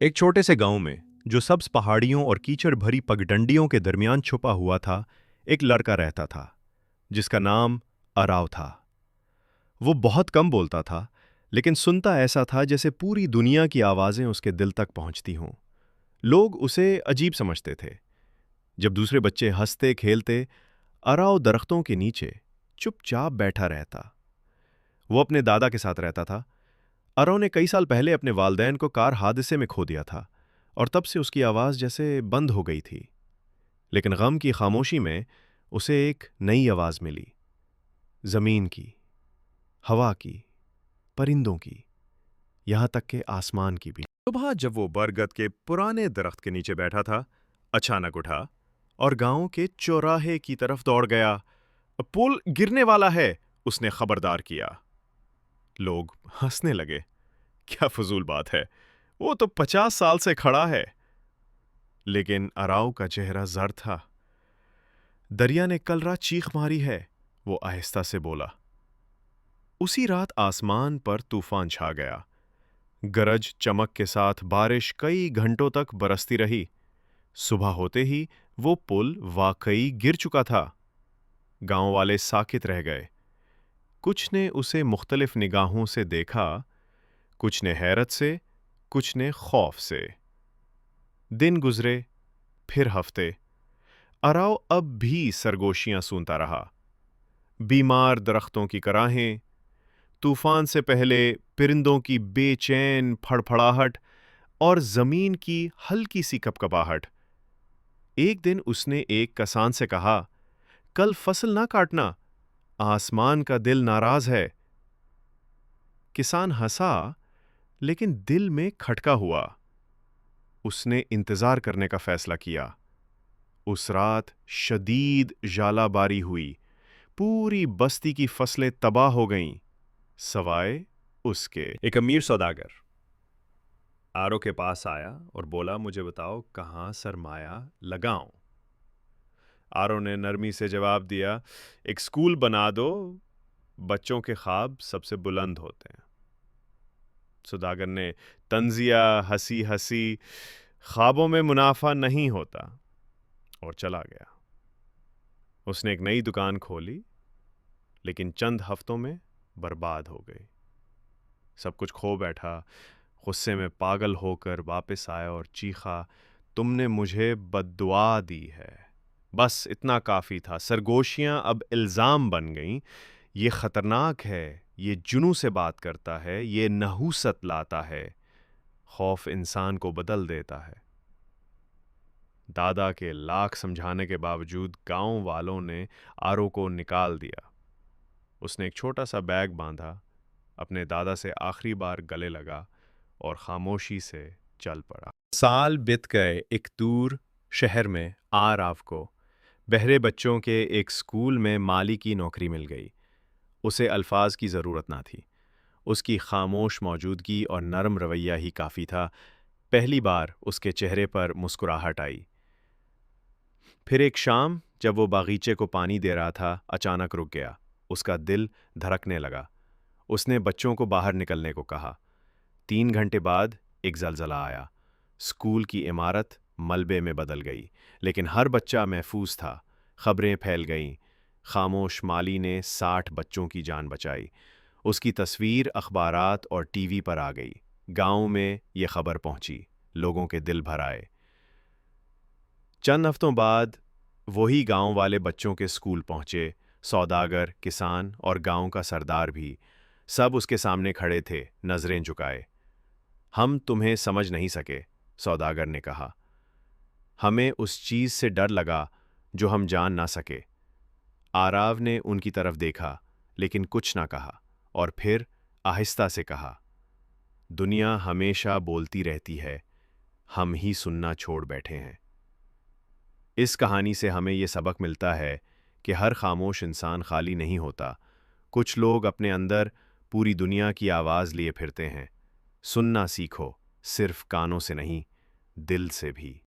एक छोटे से गांव में जो सब्ज पहाड़ियों और कीचड़ भरी पगडंडियों के दरमियान छुपा हुआ था, एक लड़का रहता था जिसका नाम अराव था। वो बहुत कम बोलता था, लेकिन सुनता ऐसा था जैसे पूरी दुनिया की आवाजें उसके दिल तक पहुंचती हों। लोग उसे अजीब समझते थे। जब दूसरे बच्चे हंसते खेलते, अराव दरख्तों के नीचे चुपचाप बैठा रहता। वो अपने दादा के साथ रहता था। अरव ने कई साल पहले अपने वालदैन को कार हादसे में खो दिया था, और तब से उसकी आवाज़ जैसे बंद हो गई थी। लेकिन गम की खामोशी में उसे एक नई आवाज़ मिली, ज़मीन की, हवा की, परिंदों की, यहाँ तक के आसमान की भी। सुबह जब वो बरगद के पुराने दरख्त के नीचे बैठा था, अचानक उठा और गांव के चौराहे की तरफ दौड़ गया। पुल गिरने वाला है, उसने खबरदार किया। लोग हंसने लगे। क्या फजूल बात है, वो तो 50 साल से खड़ा है। लेकिन अराव का चेहरा जर्द था। दरिया ने कल रात चीख मारी है, वो आहिस्ता से बोला। उसी रात आसमान पर तूफान छा गया। गरज चमक के साथ बारिश कई घंटों तक बरसती रही। सुबह होते ही वो पुल वाकई गिर चुका था। गांव वाले साकित रह गए। कुछ ने उसे मुख्तलिफ निगाहों से देखा, कुछ ने हैरत से, कुछ ने खौफ से। दिन गुजरे, फिर हफ्ते। अराव अब भी सरगोशियां सुनता रहा। बीमार दरख्तों की कराहें, तूफान से पहले परिंदों की बेचैन फड़फड़ाहट और जमीन की हल्की सी कपकपाहट। एक दिन उसने एक किसान से कहा, कल फसल ना काटना, आसमान का दिल नाराज है। किसान हंसा, लेकिन दिल में खटका हुआ। उसने इंतजार करने का फैसला किया। उस रात शदीद जालाबारी हुई। पूरी बस्ती की फसलें तबाह हो गईं, सवाए उसके। एक अमीर सौदागर आरो के पास आया और बोला, मुझे बताओ कहाँ सरमाया लगाऊं। आरो ने नरमी से जवाब दिया, एक स्कूल बना दो, बच्चों के ख्वाब सबसे बुलंद होते हैं। सौदागर ने तंजिया हंसी हंसी, ख्वाबों में मुनाफा नहीं होता, और चला गया। उसने एक नई दुकान खोली, लेकिन चंद हफ्तों में बर्बाद हो गई। सब कुछ खो बैठा। गुस्से में पागल होकर वापस आया और चीखा, तुमने मुझे बद्दुआ दी है। बस इतना काफ़ी था। सरगोशियां अब इल्ज़ाम बन गईं। ये ख़तरनाक है, ये जुनू से बात करता है, ये नहूसत लाता है। खौफ इंसान को बदल देता है। दादा के लाख समझाने के बावजूद गांव वालों ने आरो को निकाल दिया। उसने एक छोटा सा बैग बांधा, अपने दादा से आखिरी बार गले लगा और खामोशी से चल पड़ा। साल बीत गए। एक दूर शहर में आराव को बहरे बच्चों के एक स्कूल में माली की नौकरी मिल गई। उसे अल्फाज की ज़रूरत ना थी। उसकी खामोश मौजूदगी और नरम रवैया ही काफ़ी था। पहली बार उसके चेहरे पर मुस्कुराहट आई। फिर एक शाम जब वो बागीचे को पानी दे रहा था, अचानक रुक गया। उसका दिल धड़कने लगा। उसने बच्चों को बाहर निकलने को कहा। 3 घंटे बाद एक जलजला आया। स्कूल की इमारत मलबे में बदल गई, लेकिन हर बच्चा महफूज था। खबरें फैल गईं। खामोश माली ने 60 बच्चों की जान बचाई। उसकी तस्वीर अखबारात और टीवी पर आ गई। गांव में ये खबर पहुंची। लोगों के दिल भर आए। चंद हफ्तों बाद वही गांव वाले बच्चों के स्कूल पहुंचे। सौदागर, किसान और गांव का सरदार भी सब उसके सामने खड़े थे, नजरें झुकाए। हम तुम्हें समझ नहीं सके, सौदागर ने कहा। हमें उस चीज से डर लगा जो हम जान ना सके। आराव ने उनकी तरफ देखा, लेकिन कुछ ना कहा, और फिर आहिस्ता से कहा, दुनिया हमेशा बोलती रहती है, हम ही सुनना छोड़ बैठे हैं। इस कहानी से हमें ये सबक मिलता है कि हर खामोश इंसान खाली नहीं होता। कुछ लोग अपने अंदर पूरी दुनिया की आवाज़ लिए फिरते हैं। सुनना सीखो, सिर्फ कानों से नहीं, दिल से भी।